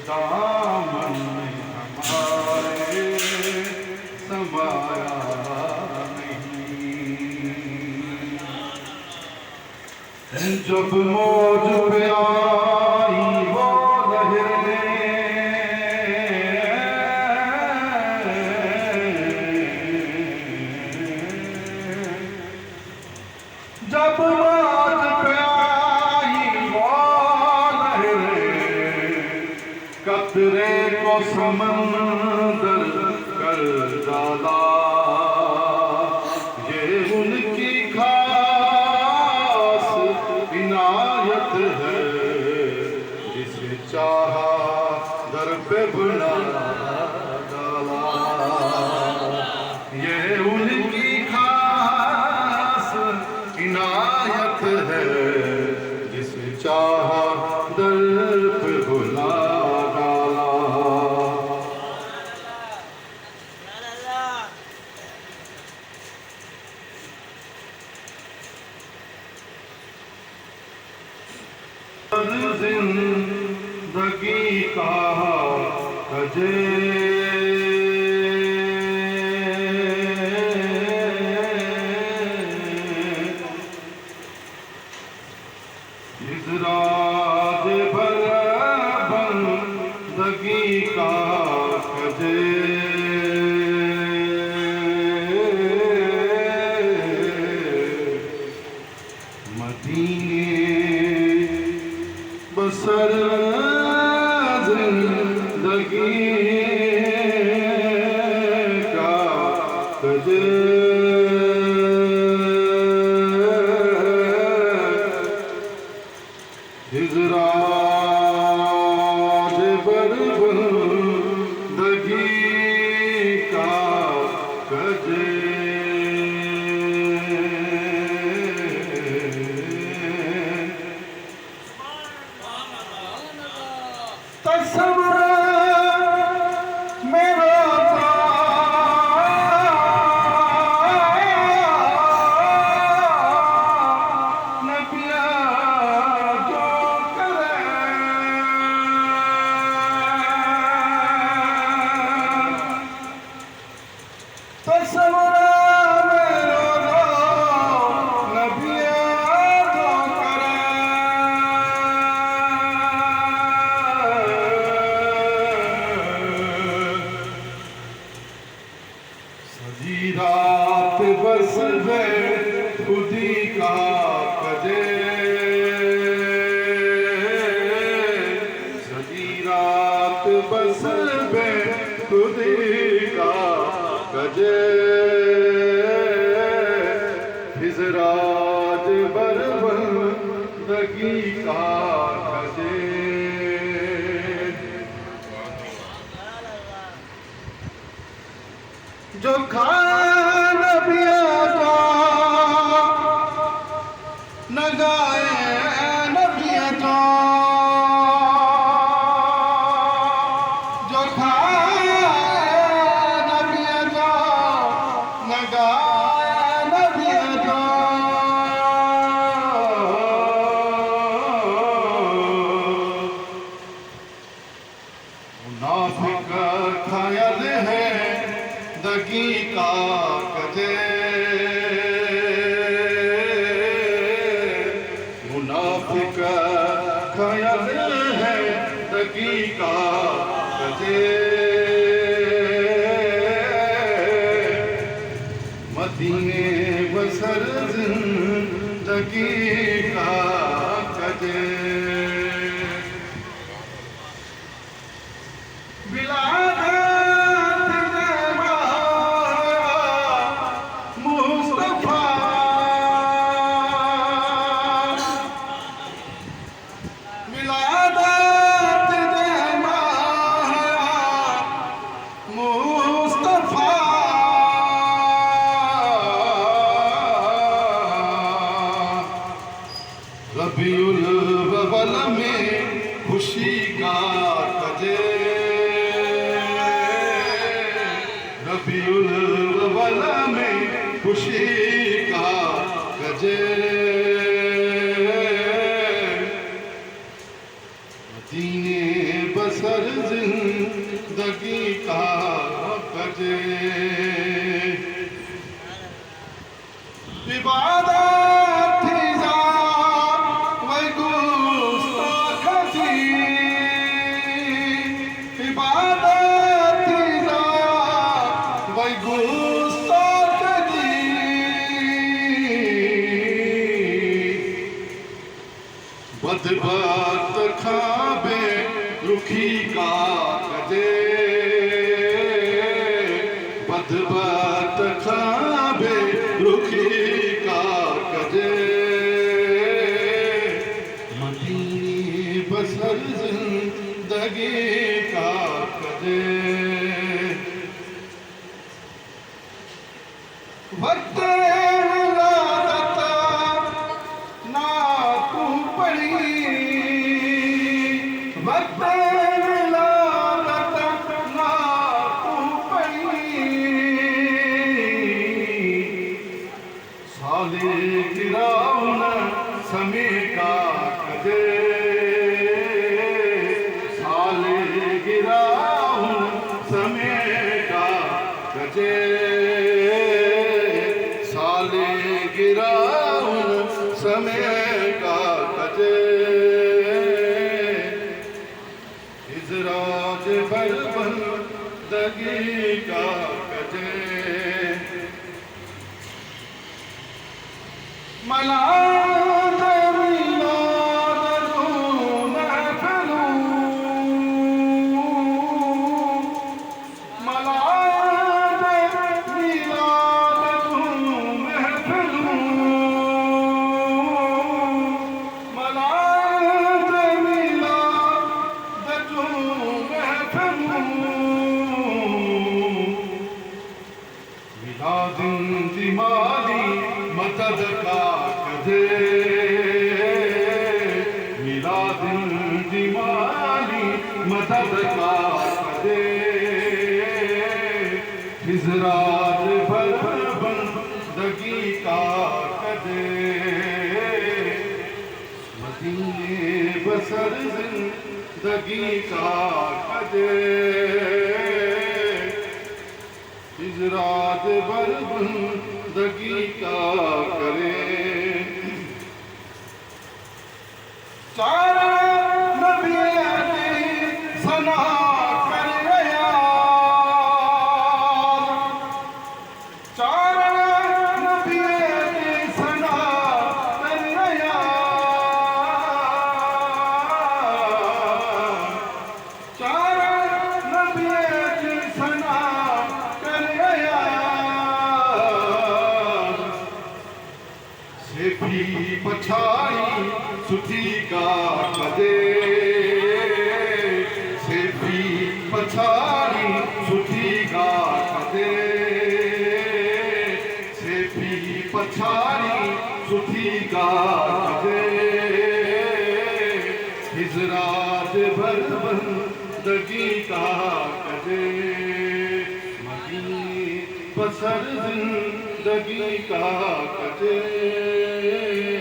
दामन में हमारे समाया नहीं। जब मौज पे आई वो लहरें, जब मौज पे आई वो लहरें, कतरे को समंदर कर डाला। ये उनकी खास इनायत है, जिसे चाहा दर पे बुला डाला। ये उनकी खास इनायत है, जिसे चाहा दर पे बुला डाला। जिंदगी का कजे इस राज भर बंदगी का कजे। मदीने बसर जिंदगी का कजे। हिजराज बर बंदगी का कजे। तस्वुर मेरा नबिया जो करे, तस्वुर मेरा नबिया जो करे। सजी रात बस गए खुदी का कजे। सजी रात बस गए खुदी का कजे। हिजराज बर बंदगी का कजे। जो खान पिया जा न गाए न पिया जा, जो खाए न पिया जा न गाए न पिया जा। मुनाफिक ख्याल है दगी का कजे। मुनाफिक ख्याल है दगी का कजे। मदीने बसर जिंदगी का कजे। रबीउल अव्वल में खुशी का कजे। रबीउल अव्वल में खुशी का कजे। मदीने बस बसर जिंदगी का कजे इबादत थी जा वही गुस्ताख थी इबादत थी जा वही गुस्ताख थी बदबख्त खाबे रुखी का कजे बदबख्त खाबे रुखी का कजे मदीने बसर जिंदगी का कजे वक्त विलादत ना तू पड़ी वक्त विलादत ना तू पड़ी साले गिराउन समय का कजे साले गिराउन समय का कजे साले गिराउन समय का कजे इजराज बरबंदगी का कजे मलाद मिलाद महफिलूं मलाद मिलाद महफिलूं मलाद मिलाद महफिलूं मिलाद दिमाली मदद का कजे मिलाद दिमाली मदद का कजे हिजरात बंदगी का कजे मदीने बसर जिंदगी का कजे हिजरात बंदगी का करे चार नबी सना कर गया चार नबी सना कर गया चार नबी सना कर गया से भी पछाई सुठी का कजे से भी पछाई सुठी का कजे से भी पछाई सुठी का कजे हिजरात बंदगी का कजे मदीने बसर जिंदगी का कजे